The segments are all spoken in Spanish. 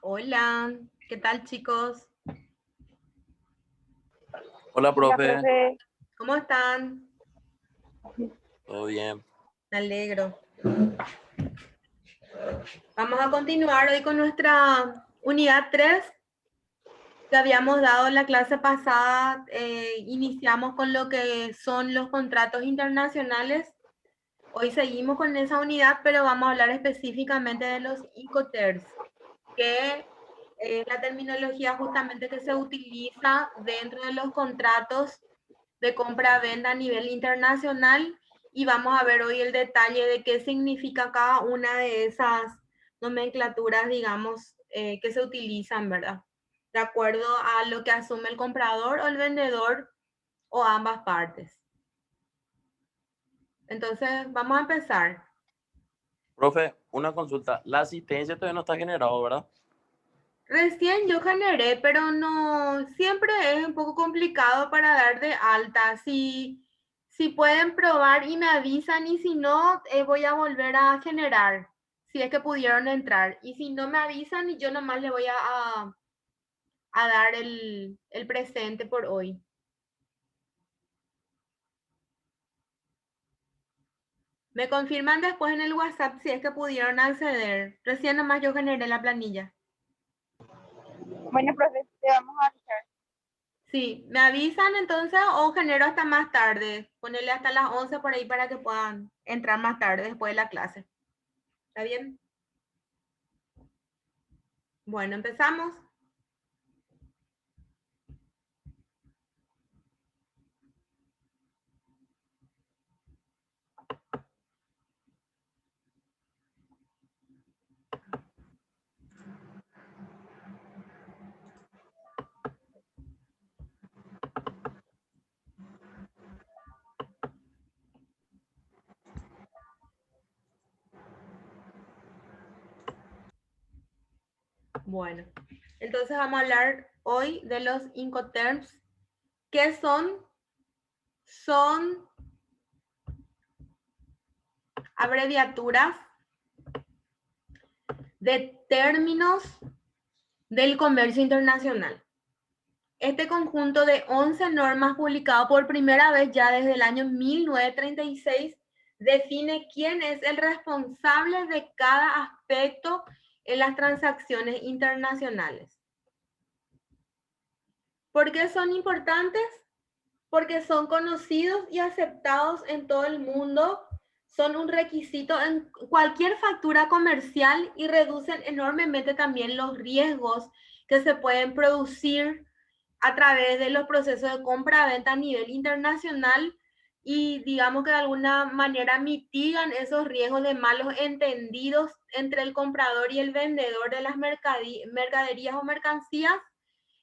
Hola, ¿qué tal chicos? Hola, Hola, profe. profe. ¿Cómo están? ¿Todo bien? Me alegro. Vamos a continuar hoy con nuestra unidad 3 que habíamos dado en la clase pasada. Iniciamos con lo que son los contratos internacionales. Hoy seguimos con esa unidad, pero vamos a hablar específicamente de los Incoterms, que es la terminología justamente que se utiliza dentro de los contratos de compra-venta a nivel internacional, y vamos a ver hoy el detalle de qué significa cada una de esas nomenclaturas, digamos, que se utilizan, ¿verdad? De acuerdo a lo que asume el comprador o el vendedor o ambas partes. Entonces, vamos a empezar. Profe, una consulta. La asistencia todavía no está generado, ¿verdad? Recién yo generé, pero no, siempre es un poco complicado para dar de alta. Si pueden probar y me avisan, y si no, voy a volver a generar, si es que pudieron entrar. Y si no me avisan, y yo nomás le voy a dar el presente por hoy. Me confirman después en el WhatsApp si es que pudieron acceder. Recién nomás yo generé la planilla. Bueno, profe, te vamos a avisar. Sí, me avisan entonces o genero hasta más tarde. Ponerle hasta las 11 por ahí para que puedan entrar más tarde después de la clase. ¿Está bien? Bueno, empezamos. Bueno, entonces vamos a hablar hoy de los Incoterms. ¿Qué son? Son abreviaturas de términos del comercio internacional. Este conjunto de 11 normas, publicado por primera vez ya desde el año 1936, define quién es el responsable de cada aspecto en las transacciones internacionales. ¿Por qué son importantes? Porque son conocidos y aceptados en todo el mundo, son un requisito en cualquier factura comercial y reducen enormemente también los riesgos que se pueden producir a través de los procesos de compra-venta a nivel internacional, y digamos que de alguna manera mitigan esos riesgos de malos entendidos entre el comprador y el vendedor de las mercaderías o mercancías,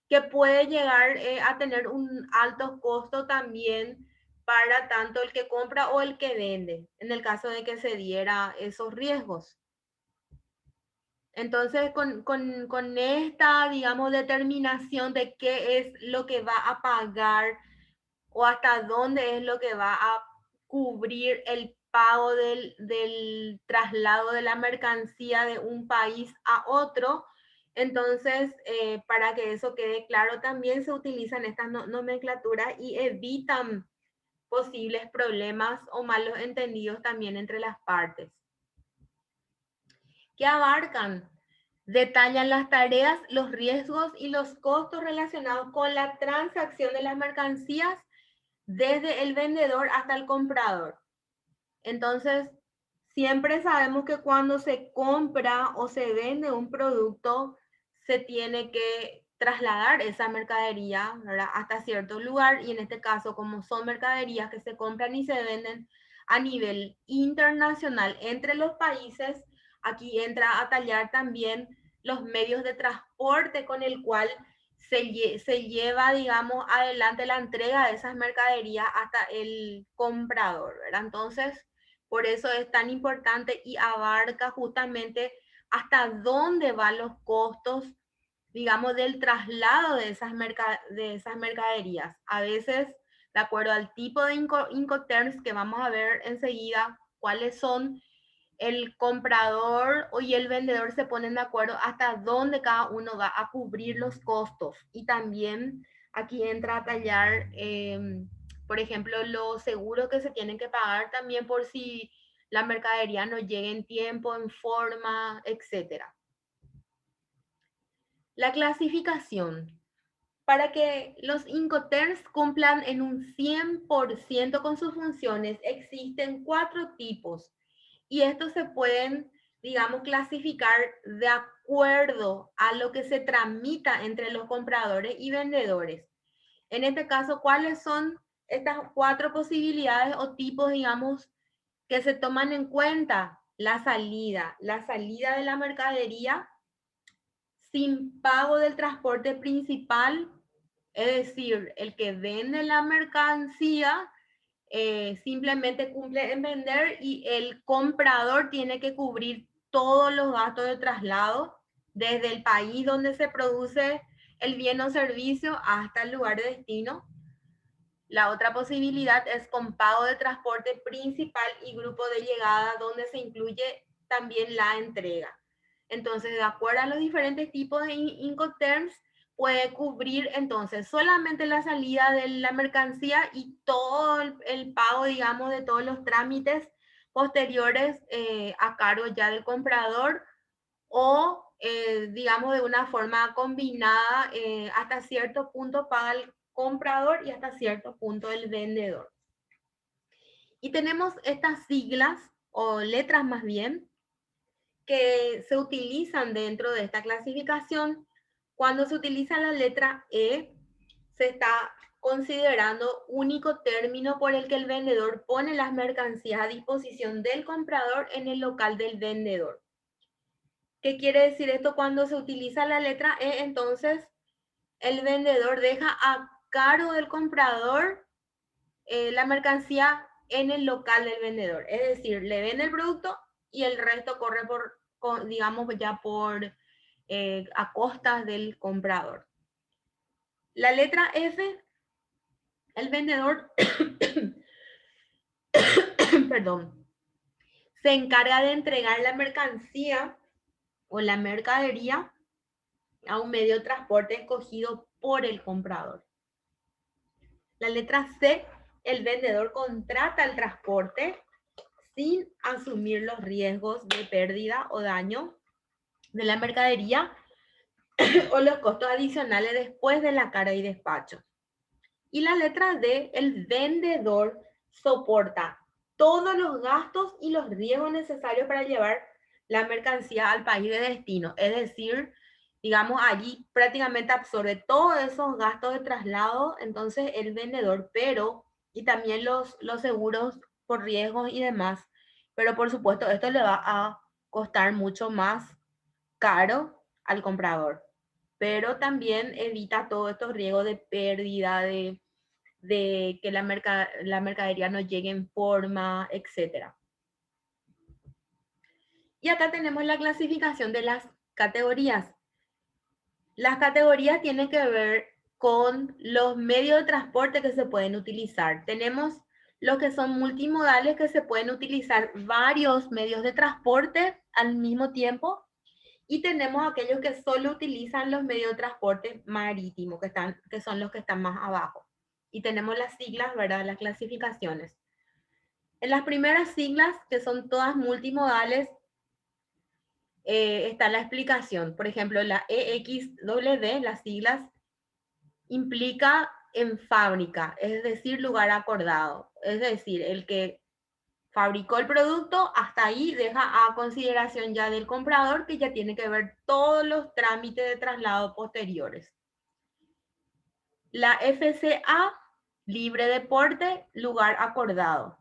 que puede llegar a tener un alto costo también para tanto el que compra o el que vende, en el caso de que se diera esos riesgos. Entonces, con esta, digamos, determinación de qué es lo que va a pagar o hasta dónde es lo que va a cubrir el pago del traslado de la mercancía de un país a otro, entonces, para que eso quede claro, también se utilizan estas nomenclaturas y evitan posibles problemas o malos entendidos también entre las partes. ¿Qué abarcan? Detallan las tareas, los riesgos y los costos relacionados con la transacción de las mercancías desde el vendedor hasta el comprador. Entonces, siempre sabemos que cuando se compra o se vende un producto, se tiene que trasladar esa mercadería, ¿verdad?, hasta cierto lugar, y en este caso, como son mercaderías que se compran y se venden a nivel internacional entre los países, aquí entra a tallar también los medios de transporte con el cual se lleva, digamos, adelante la entrega de esas mercaderías hasta el comprador, ¿verdad? Entonces, por eso es tan importante y abarca justamente hasta dónde van los costos, digamos, del traslado de esas mercaderías. A veces, de acuerdo al tipo de Incoterms que vamos a ver enseguida, cuáles son, el comprador y el vendedor se ponen de acuerdo hasta dónde cada uno va a cubrir los costos. Y también aquí entra a tallar, por ejemplo, los seguros que se tienen que pagar también por si la mercadería no llega en tiempo, en forma, etcétera. La clasificación. Para que los Incoterms cumplan en un 100% con sus funciones, existen 4 tipos. Y estos se pueden, digamos, clasificar de acuerdo a lo que se tramita entre los compradores y vendedores. En este caso, ¿cuáles son estas 4 posibilidades o tipos, digamos, que se toman en cuenta? La salida de la mercadería sin pago del transporte principal, es decir, el que vende la mercancía simplemente cumple en vender y el comprador tiene que cubrir todos los gastos de traslado desde el país donde se produce el bien o servicio hasta el lugar de destino. La otra posibilidad es con pago de transporte principal y grupo de llegada, donde se incluye también la entrega. Entonces, de acuerdo a los diferentes tipos de Incoterms, puede cubrir entonces solamente la salida de la mercancía y todo el pago, digamos, de todos los trámites posteriores a cargo ya del comprador, o digamos de una forma combinada, hasta cierto punto paga el comprador y hasta cierto punto el vendedor. Y tenemos estas siglas o letras más bien que se utilizan dentro de esta clasificación. Cuando se utiliza la letra E, se está considerando único término por el que el vendedor pone las mercancías a disposición del comprador en el local del vendedor. ¿Qué quiere decir esto? Cuando se utiliza la letra E, entonces el vendedor deja a cargo del comprador la mercancía en el local del vendedor. Es decir, le vende el producto y el resto corre digamos, ya por a costas del comprador. La letra F, el vendedor, perdón, se encarga de entregar la mercancía o la mercadería a un medio de transporte escogido por el comprador. La letra C, el vendedor contrata el transporte sin asumir los riesgos de pérdida o daño de la mercadería o los costos adicionales después de la carga y despacho. Y la letra D, el vendedor soporta todos los gastos y los riesgos necesarios para llevar la mercancía al país de destino. Es decir, digamos, allí prácticamente absorbe todos esos gastos de traslado, entonces el vendedor, pero, y también los seguros por riesgos y demás. Pero por supuesto, esto le va a costar mucho más caro al comprador, pero también evita todos estos riesgos de pérdida, de que la mercadería no llegue en forma, etc. Y acá tenemos la clasificación de las categorías. Las categorías tienen que ver con los medios de transporte que se pueden utilizar. Tenemos los que son multimodales, que se pueden utilizar varios medios de transporte al mismo tiempo. Y tenemos aquellos que solo utilizan los medios de transporte marítimo, que son los que están más abajo. Y tenemos las siglas, ¿verdad? Las clasificaciones. En las primeras siglas, que son todas multimodales, está la explicación. Por ejemplo, la EXW, las siglas, implica en fábrica, es decir, lugar acordado. Es decir, el que fabricó el producto, hasta ahí deja a consideración ya del comprador, que ya tiene que ver todos los trámites de traslado posteriores. La FCA, libre de porte, lugar acordado.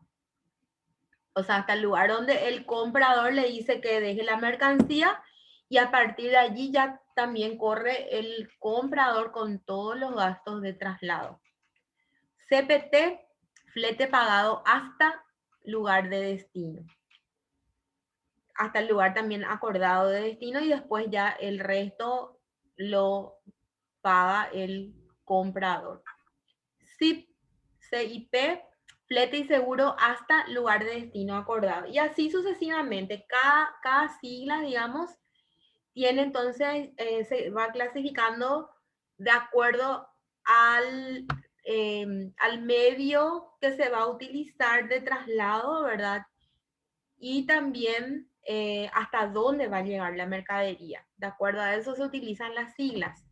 O sea, hasta el lugar donde el comprador le dice que deje la mercancía y a partir de allí ya también corre el comprador con todos los gastos de traslado. CPT, flete pagado hasta lugar de destino. Hasta el lugar también acordado de destino y después ya el resto lo paga el comprador. CIP, flete y seguro hasta lugar de destino acordado. Y así sucesivamente, cada sigla, digamos, tiene entonces, se va clasificando de acuerdo al medio que se va a utilizar de traslado, ¿verdad? Y también hasta dónde va a llegar la mercadería. De acuerdo a eso se utilizan las siglas.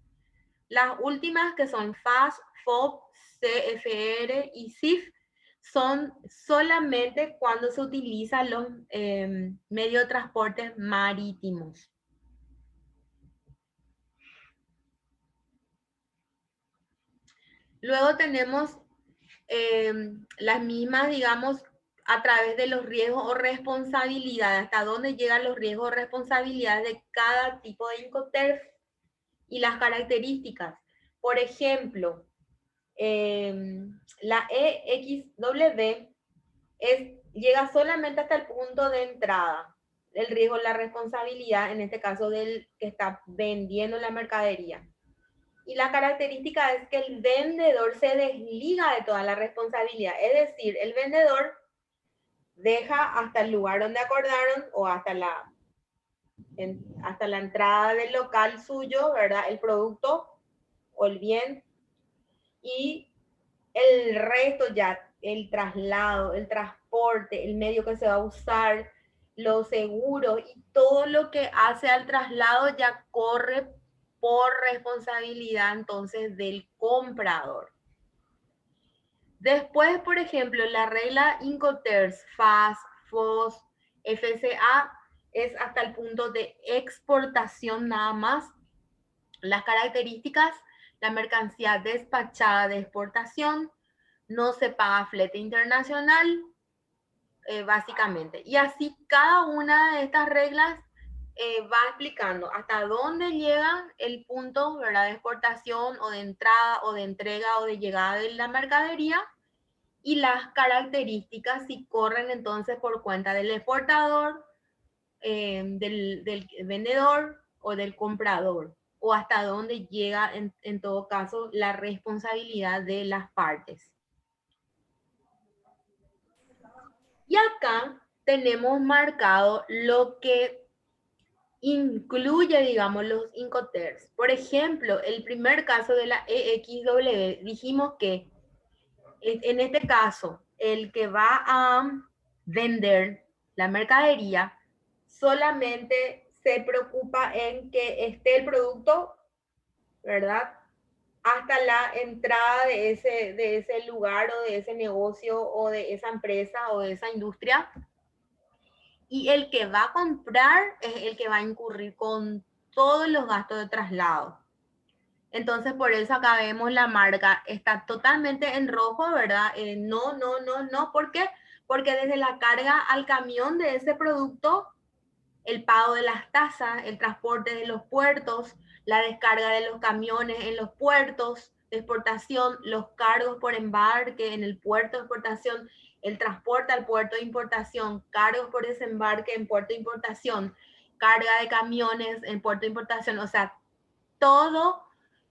Las últimas, que son FAS, FOB, CFR y CIF, son solamente cuando se utilizan los medios de transporte marítimos. Luego tenemos las mismas, digamos, a través de los riesgos o responsabilidades, hasta dónde llegan los riesgos o responsabilidades de cada tipo de Incoterm y las características. Por ejemplo, la EXW llega solamente hasta el punto de entrada, el riesgo, la responsabilidad, en este caso del que está vendiendo la mercadería. Y la característica es que el vendedor se desliga de toda la responsabilidad. Es decir, el vendedor deja hasta el lugar donde acordaron o hasta la entrada del local suyo, ¿verdad? El producto o el bien. Y el resto ya, el traslado, el transporte, el medio que se va a usar, los seguros y todo lo que hace al traslado ya corre por responsabilidad entonces del comprador. Después, por ejemplo, la regla Incoterms, FAS, FOS, FCA es hasta el punto de exportación nada más. Las características: la mercancía despachada de exportación, no se paga flete internacional, básicamente. Y así cada una de estas reglas va explicando hasta dónde llega el punto, ¿verdad?, de exportación o de entrada o de entrega o de llegada de la mercadería, y las características si corren entonces por cuenta del exportador, del vendedor o del comprador, o hasta dónde llega en todo caso la responsabilidad de las partes. Y acá tenemos marcado lo que incluye, digamos, los Incoterms. Por ejemplo, el primer caso de la EXW, dijimos que en este caso, el que va a vender la mercadería solamente se preocupa en que esté el producto, ¿verdad?, hasta la entrada de ese lugar o de ese negocio o de esa empresa o de esa industria. Y el que va a comprar es el que va a incurrir con todos los gastos de traslado. Entonces, por eso acá vemos la marca, está totalmente en rojo, ¿verdad? No, no, no, no. ¿Por qué? Porque desde la carga al camión de ese producto, el pago de las tasas, el transporte de los puertos, la descarga de los camiones en los puertos de exportación, los cargos por embarque en el puerto de exportación, el transporte al puerto de importación, cargos por desembarque en puerto de importación, carga de camiones en puerto de importación, o sea, todo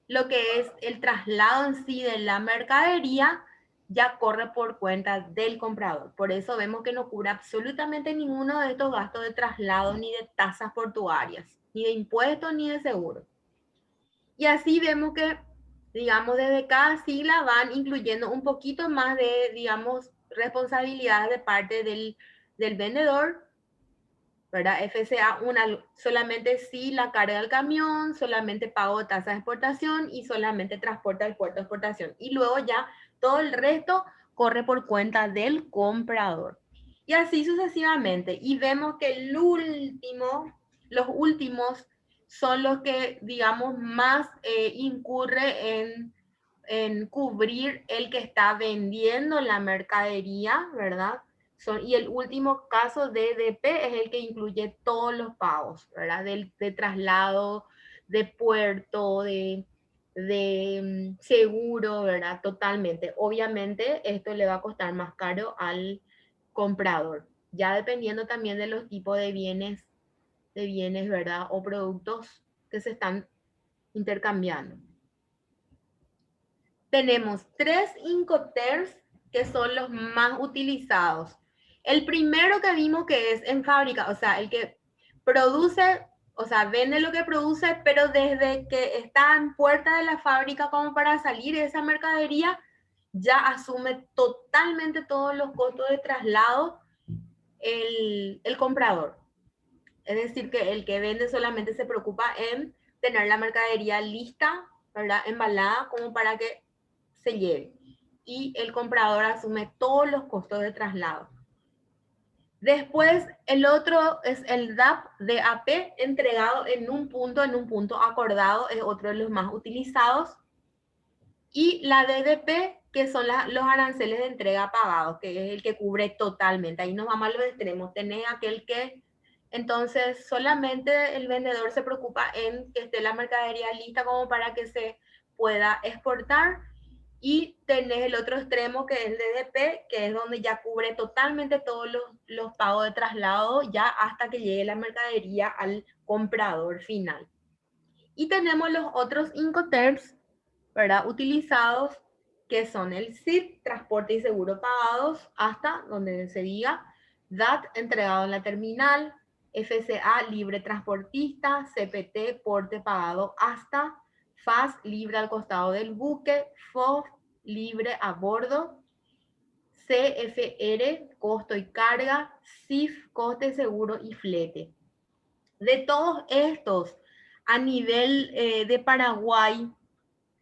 lo que es el traslado en sí de la mercadería ya corre por cuenta del comprador. Por eso vemos que no cubre absolutamente ninguno de estos gastos de traslado, ni de tasas portuarias, ni de impuestos, ni de seguro. Y así vemos que, digamos, desde cada sigla van incluyendo un poquito más de, digamos, responsabilidades de parte del vendedor, ¿verdad? FCA, solamente si la carga del camión, solamente pago de tasa de exportación y solamente transporte al puerto de exportación. Y luego ya todo el resto corre por cuenta del comprador. Y así sucesivamente. Y vemos que los últimos son los que, digamos, más incurre en cubrir el que está vendiendo la mercadería, ¿verdad? Y el último caso de DP es el que incluye todos los pagos, ¿verdad? De traslado, puerto, de seguro, ¿verdad? Totalmente. Obviamente esto le va a costar más caro al comprador, ya dependiendo también de los tipos de bienes, ¿verdad? O productos que se están intercambiando. Tenemos 3 Incoterms que son los más utilizados. El primero que vimos que es en fábrica, o sea, el que produce, o sea, vende lo que produce, pero desde que está en puerta de la fábrica como para salir de esa mercadería, ya asume totalmente todos los costos de traslado el comprador. Es decir, que el que vende solamente se preocupa en tener la mercadería lista, ¿verdad? Embalada como para que se lleve. Y el comprador asume todos los costos de traslado. Después, el otro es el DAP, entregado en un punto acordado, es otro de los más utilizados. Y la DDP, que son los aranceles de entrega pagados, que es el que cubre totalmente. Ahí nos vamos a los extremos. Tenés aquel que, entonces, solamente el vendedor se preocupa en que esté la mercadería lista como para que se pueda exportar. Y tenés el otro extremo, que es el DDP, que es donde ya cubre totalmente todos los pagos de traslado, ya hasta que llegue la mercadería al comprador final. Y tenemos los otros Incoterms, ¿verdad? Utilizados, que son el SIT, transporte y seguro pagados, hasta donde se diga, DAT, entregado en la terminal, FCA, libre transportista, CPT, porte pagado hasta, FAS, libre al costado del buque, FOF, libre a bordo, CFR, costo y carga, CIF, coste, seguro y flete. De todos estos, a nivel de Paraguay,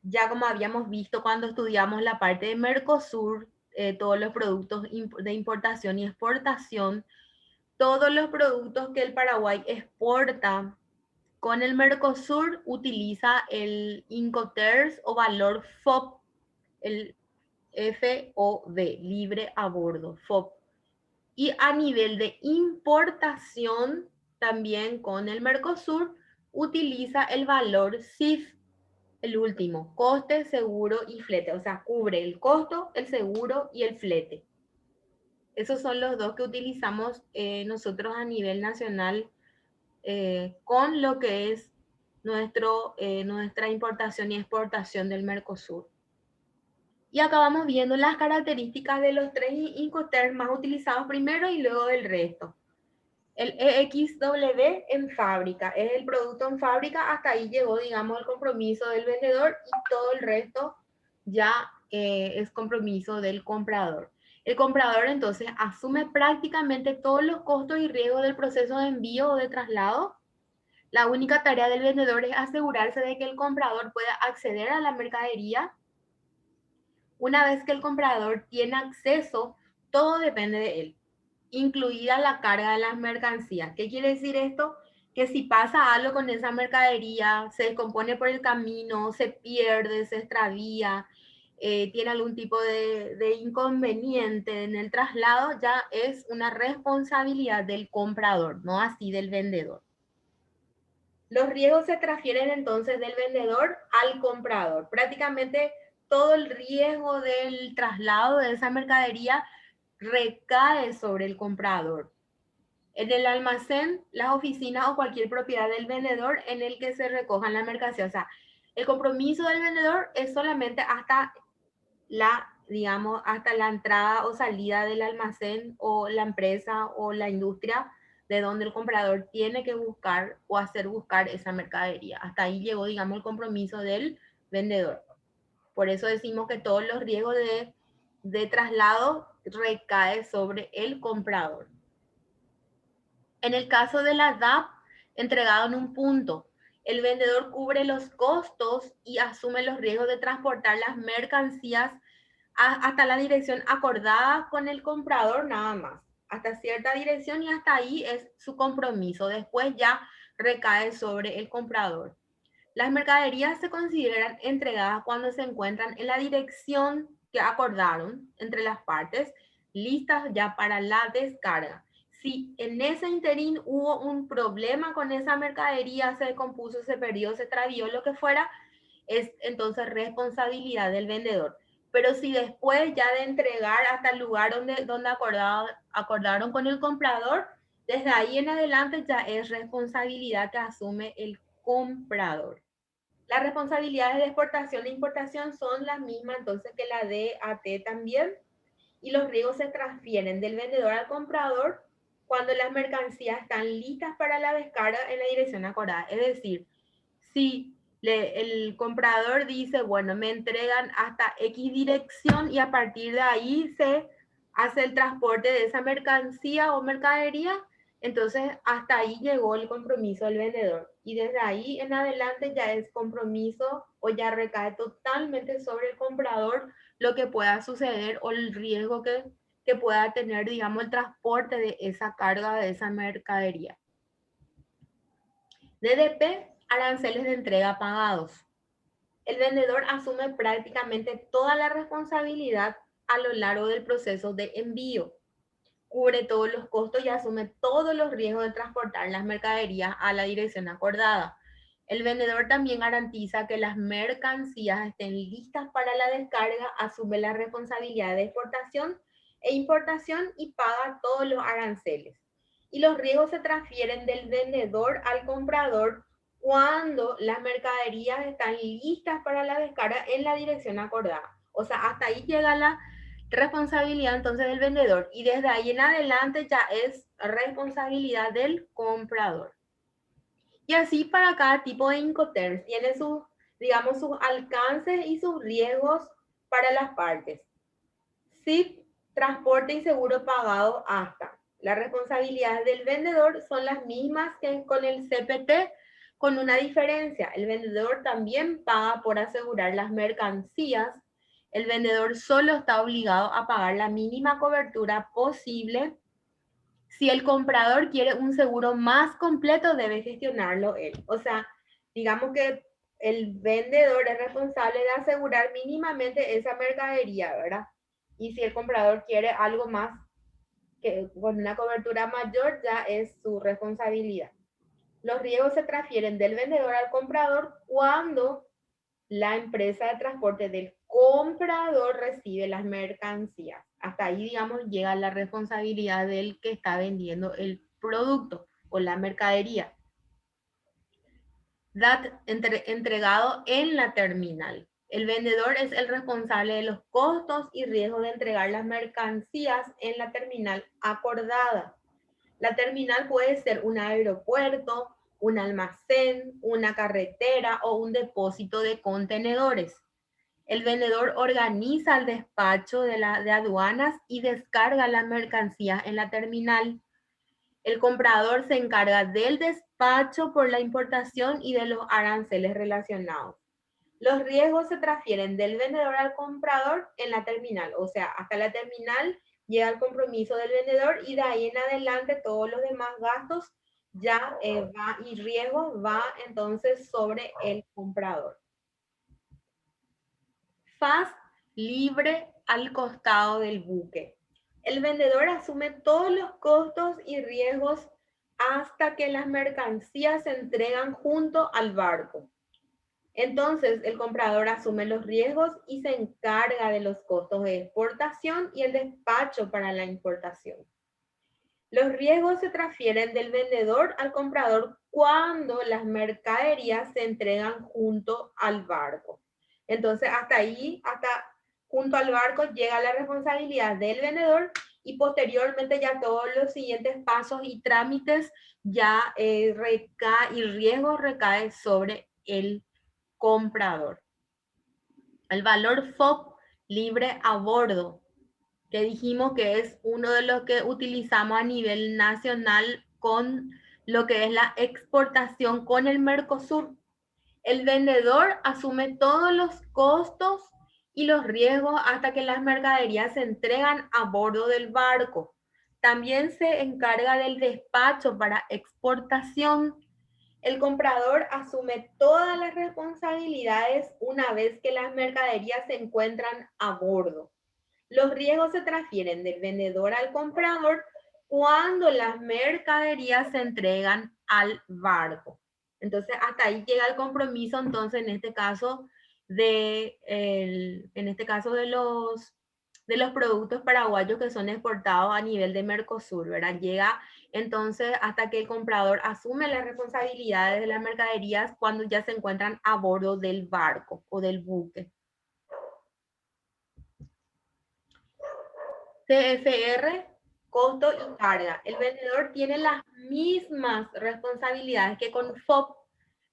ya como habíamos visto cuando estudiamos la parte de Mercosur, todos los productos de importación y exportación, todos los productos que el Paraguay exporta con el Mercosur utiliza el Incoterms o valor FOB, el FOB, libre a bordo, FOB. Y a nivel de importación, también con el Mercosur, utiliza el valor CIF, el último, coste, seguro y flete. O sea, cubre el costo, el seguro y el flete. Esos son los dos que utilizamos nosotros a nivel nacional con lo que es nuestra importación y exportación del Mercosur. Y acá vamos viendo las características de los 3 Incoterms más utilizados primero y luego del resto. El EXW en fábrica, es el producto en fábrica, hasta ahí llegó, digamos, el compromiso del vendedor y todo el resto ya es compromiso del comprador. El comprador entonces asume prácticamente todos los costos y riesgos del proceso de envío o de traslado. La única tarea del vendedor es asegurarse de que el comprador pueda acceder a la mercadería. Una vez que el comprador tiene acceso, todo depende de él, incluida la carga de las mercancías. ¿Qué quiere decir esto? Que si pasa algo con esa mercadería, se descompone por el camino, se pierde, se extravía, tiene algún tipo de inconveniente en el traslado, ya es una responsabilidad del comprador, no así del vendedor. Los riesgos se transfieren entonces del vendedor al comprador. Prácticamente todo el riesgo del traslado de esa mercadería recae sobre el comprador. En el almacén, las oficinas o cualquier propiedad del vendedor en el que se recojan la mercancía. O sea, el compromiso del vendedor es solamente hasta digamos, hasta la entrada o salida del almacén o la empresa o la industria de donde el comprador tiene que buscar o hacer buscar esa mercadería. Hasta ahí llegó, digamos, el compromiso del vendedor. Por eso decimos que todos los riesgos de traslado recae sobre el comprador. En el caso de la DAP, entregado en un punto, el vendedor cubre los costos y asume los riesgos de transportar las mercancías hasta la dirección acordada con el comprador nada más. Hasta cierta dirección y hasta ahí es su compromiso. Después ya recae sobre el comprador. Las mercaderías se consideran entregadas cuando se encuentran en la dirección que acordaron entre las partes, listas ya para la descarga. Si en ese interín hubo un problema con esa mercadería, se descompuso, se perdió, se extravió, lo que fuera, es entonces responsabilidad del vendedor. Pero si después ya de entregar hasta el lugar donde acordaron con el comprador, desde ahí en adelante ya es responsabilidad que asume el comprador. Las responsabilidades de exportación e importación son las mismas entonces que la de AT también, y los riesgos se transfieren del vendedor al comprador cuando las mercancías están listas para la descarga en la dirección acordada. Es decir, si el comprador dice, bueno, me entregan hasta X dirección y a partir de ahí se hace el transporte de esa mercancía o mercadería, entonces hasta ahí llegó el compromiso del vendedor. Y desde ahí en adelante ya es compromiso o ya recae totalmente sobre el comprador lo que pueda suceder o el riesgo que pueda tener, digamos, el transporte de esa carga, de esa mercadería. DDP, aranceles de entrega pagados. El vendedor asume prácticamente toda la responsabilidad a lo largo del proceso de envío. Cubre todos los costos y asume todos los riesgos de transportar las mercaderías a la dirección acordada. El vendedor también garantiza que las mercancías estén listas para la descarga, asume la responsabilidad de exportación e importación y paga todos los aranceles. Y los riesgos se transfieren del vendedor al comprador cuando las mercaderías están listas para la descarga en la dirección acordada. O sea, hasta ahí llega la responsabilidad entonces del vendedor y desde ahí en adelante ya es responsabilidad del comprador. Y así para cada tipo de Incoterms tiene sus, digamos, sus alcances y sus riesgos para las partes. SIF, transporte y seguro pagado hasta. Las responsabilidades del vendedor son las mismas que con el CPT, con una diferencia. El vendedor también paga por asegurar las mercancías. El vendedor solo está obligado a pagar la mínima cobertura posible. Si el comprador quiere un seguro más completo, debe gestionarlo él. O sea, digamos que el vendedor es responsable de asegurar mínimamente esa mercadería, ¿verdad? Y si el comprador quiere algo más, que con una cobertura mayor, ya es su responsabilidad. Los riesgos se transfieren del vendedor al comprador cuando la empresa de transporte del comprador recibe las mercancías. Hasta ahí, digamos, llega la responsabilidad del que está vendiendo el producto o la mercadería. DAT entregado en la terminal. El vendedor es el responsable de los costos y riesgos de entregar las mercancías en la terminal acordada. La terminal puede ser un aeropuerto, un almacén, una carretera o un depósito de contenedores. El vendedor organiza el despacho de aduanas y descarga las mercancías en la terminal. El comprador se encarga del despacho por la importación y de los aranceles relacionados. Los riesgos se transfieren del vendedor al comprador en la terminal, o sea, hasta la terminal llega el compromiso del vendedor y de ahí en adelante todos los demás gastos ya va y riesgos va entonces sobre el comprador. FAS libre al costado del buque. El vendedor asume todos los costos y riesgos hasta que las mercancías se entregan junto al barco. Entonces, el comprador asume los riesgos y se encarga de los costos de exportación y el despacho para la importación. Los riesgos se transfieren del vendedor al comprador cuando las mercaderías se entregan junto al barco. Entonces, hasta ahí, hasta junto al barco, llega la responsabilidad del vendedor y posteriormente ya todos los siguientes pasos y trámites ya y riesgos recae sobre el comprador. El valor FOB libre a bordo, que dijimos que es uno de los que utilizamos a nivel nacional con lo que es la exportación con el Mercosur. El vendedor asume todos los costos y los riesgos hasta que las mercaderías se entregan a bordo del barco. También se encarga del despacho para exportación. El comprador asume todas las responsabilidades una vez que las mercaderías se encuentran a bordo. Los riesgos se transfieren del vendedor al comprador cuando las mercaderías se entregan al barco. Entonces, hasta ahí llega el compromiso, entonces, en este caso, de los productos paraguayos que son exportados a nivel de Mercosur, ¿verdad? Llega entonces hasta que el comprador asume las responsabilidades de las mercaderías cuando ya se encuentran a bordo del barco o del buque. CFR, costo y carga. El vendedor tiene las mismas responsabilidades que con FOB,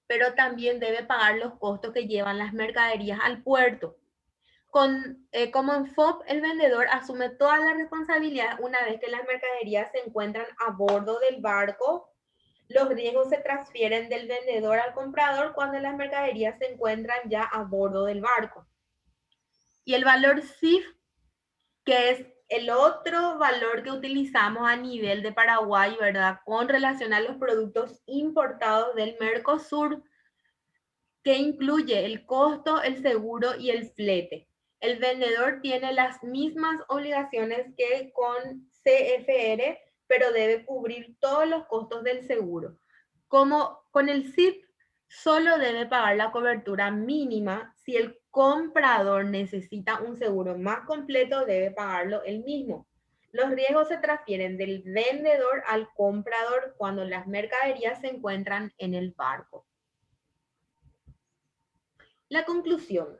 pero también debe pagar los costos que llevan las mercaderías al puerto. Como en FOB, el vendedor asume toda la responsabilidad una vez que las mercaderías se encuentran a bordo del barco. Los riesgos se transfieren del vendedor al comprador cuando las mercaderías se encuentran ya a bordo del barco. Y el valor CIF, que es el otro valor que utilizamos a nivel de Paraguay, ¿verdad? Con relación a los productos importados del Mercosur, que incluye el costo, el seguro y el flete. El vendedor tiene las mismas obligaciones que con CFR, pero debe cubrir todos los costos del seguro. Como con el CIF, solo debe pagar la cobertura mínima. Si el comprador necesita un seguro más completo, debe pagarlo él mismo. Los riesgos se transfieren del vendedor al comprador cuando las mercaderías se encuentran en el barco. La conclusión.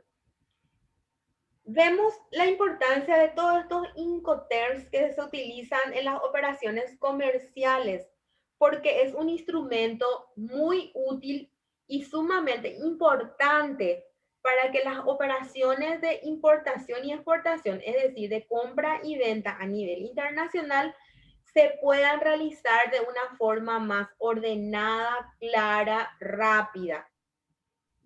Vemos la importancia de todos estos Incoterms que se utilizan en las operaciones comerciales, porque es un instrumento muy útil y sumamente importante para que las operaciones de importación y exportación, es decir, de compra y venta a nivel internacional, se puedan realizar de una forma más ordenada, clara, rápida.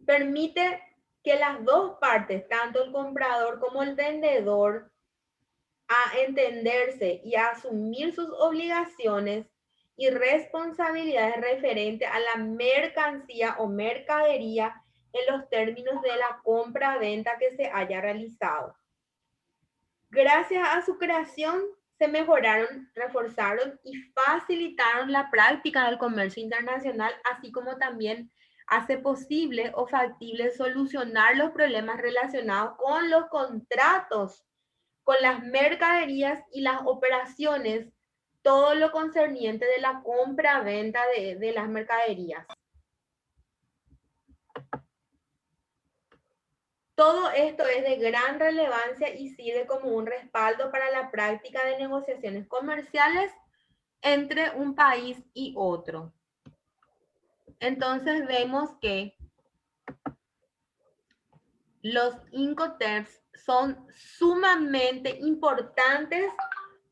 Permite que las dos partes, tanto el comprador como el vendedor, a entenderse y a asumir sus obligaciones y responsabilidades referentes a la mercancía o mercadería en los términos de la compra-venta que se haya realizado. Gracias a su creación, se mejoraron, reforzaron y facilitaron la práctica del comercio internacional, así como también hace posible o factible solucionar los problemas relacionados con los contratos, con las mercaderías y las operaciones, todo lo concerniente de la compra-venta de las mercaderías. Todo esto es de gran relevancia y sirve como un respaldo para la práctica de negociaciones comerciales entre un país y otro. Entonces vemos que los Incoterms son sumamente importantes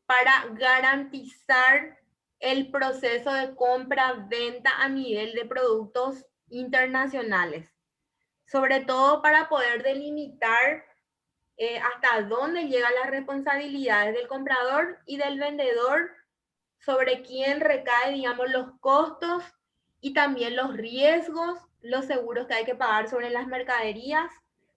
para garantizar el proceso de compra-venta a nivel de productos internacionales, sobre todo para poder delimitar hasta dónde llegan las responsabilidades del comprador y del vendedor, sobre quién recae, digamos, los costos y también los riesgos, los seguros que hay que pagar sobre las mercaderías,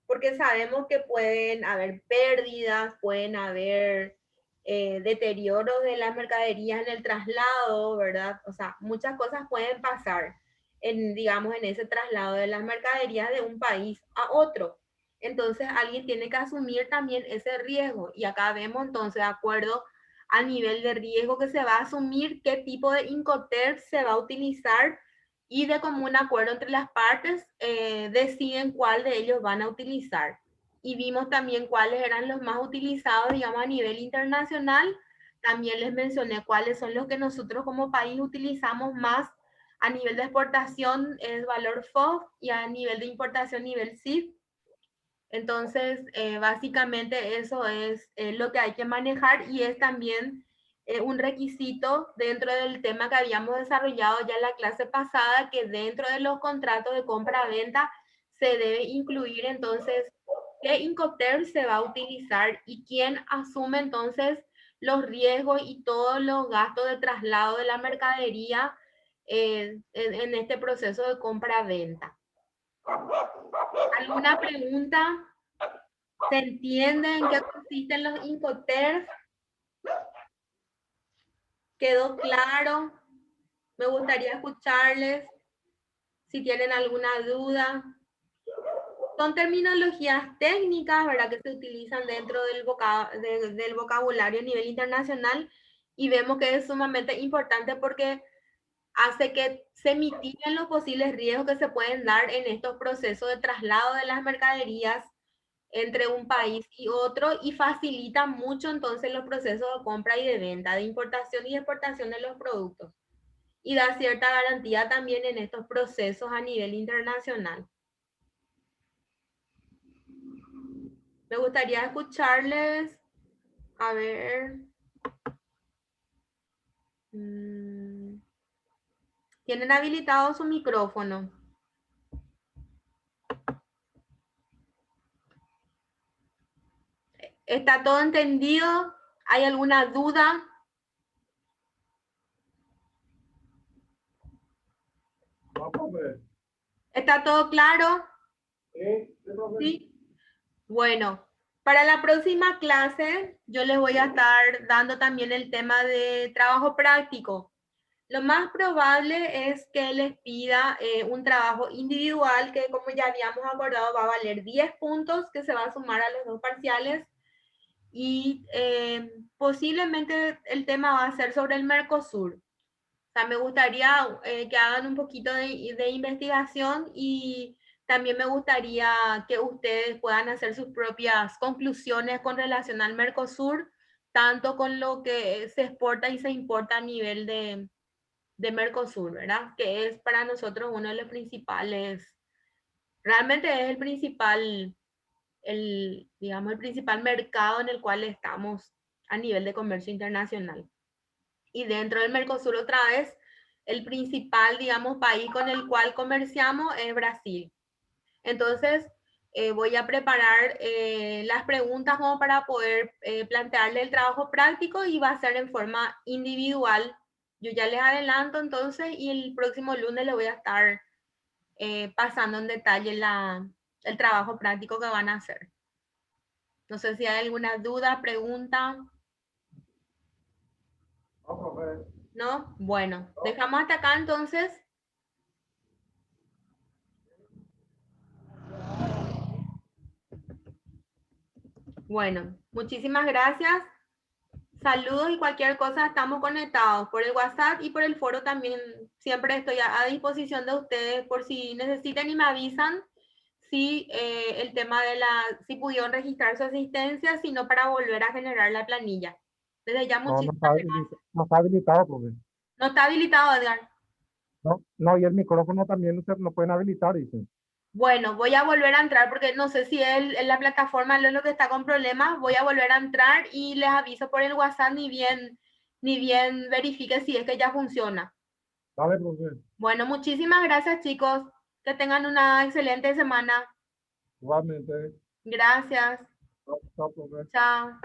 porque sabemos que pueden haber pérdidas, pueden haber deterioros de las mercaderías en el traslado, ¿verdad? O sea, muchas cosas pueden pasar digamos, en ese traslado de las mercaderías de un país a otro. Entonces, alguien tiene que asumir también ese riesgo. Y acá vemos entonces, de acuerdo a nivel de riesgo que se va a asumir, qué tipo de Incoterm se va a utilizar y de común acuerdo entre las partes deciden cuál de ellos van a utilizar. Y vimos también cuáles eran los más utilizados, digamos, a nivel internacional. También les mencioné cuáles son los que nosotros como país utilizamos más a nivel de exportación, es valor FOB, y a nivel de importación, nivel CIF. Entonces, básicamente eso es lo que hay que manejar y es también un requisito dentro del tema que habíamos desarrollado ya en la clase pasada, que dentro de los contratos de compra-venta se debe incluir entonces qué Incoterm se va a utilizar y quién asume entonces los riesgos y todos los gastos de traslado de la mercadería en este proceso de compra-venta. ¿Alguna pregunta? ¿Se entiende en qué consisten los Incoterms? ¿Quedó claro? Me gustaría escucharles si tienen alguna duda. Son terminologías técnicas, ¿verdad? Que se utilizan dentro del vocabulario a nivel internacional y vemos que es sumamente importante porque hace que se mitiguen los posibles riesgos que se pueden dar en estos procesos de traslado de las mercaderías entre un país y otro y facilita mucho entonces los procesos de compra y de venta, de importación y exportación de los productos y da cierta garantía también en estos procesos a nivel internacional. Me gustaría escucharles, a ver, tienen habilitado su micrófono. ¿Está todo entendido? ¿Hay alguna duda? No, profe. ¿Está todo claro? Sí, profe. Sí. Bueno, para la próxima clase yo les voy a estar dando también el tema de trabajo práctico. Lo más probable es que les pida un trabajo individual que, como ya habíamos acordado, va a valer 10 puntos que se va a sumar a los dos parciales y posiblemente el tema va a ser sobre el Mercosur. O sea, me gustaría que hagan un poquito de investigación y también me gustaría que ustedes puedan hacer sus propias conclusiones con relación al Mercosur, tanto con lo que se exporta y se importa a nivel de Mercosur, ¿verdad? Que es para nosotros uno de los principales, realmente es el principal, digamos, el principal mercado en el cual estamos a nivel de comercio internacional. Y dentro del Mercosur otra vez, el principal, digamos, país con el cual comerciamos es Brasil. Entonces, voy a preparar las preguntas como para poder plantearle el trabajo práctico y va a ser en forma individual. Yo ya les adelanto entonces y el próximo lunes les voy a estar pasando en detalle el trabajo práctico que van a hacer. No sé si hay alguna duda, pregunta. No, profe. ¿No? Bueno, dejamos hasta acá entonces. Bueno, muchísimas gracias. Saludos y cualquier cosa estamos conectados por el WhatsApp y por el foro también. Siempre estoy a disposición de ustedes por si necesitan y me avisan si el tema de si pudieron registrar su asistencia, sino para volver a generar la planilla. Desde ya No, muchísimas gracias. no está habilitado, profe. No está habilitado, Edgar. No, no, y el micrófono también ustedes no pueden habilitar, dicen. Bueno, voy a volver a entrar porque no sé si en la plataforma es lo que está con problemas. Voy a volver a entrar y les aviso por el WhatsApp ni bien verifique si es que ya funciona. Dale, profe. Bueno, muchísimas gracias, chicos. Que tengan una excelente semana. Igualmente. Gracias. Chao, profe. Chao.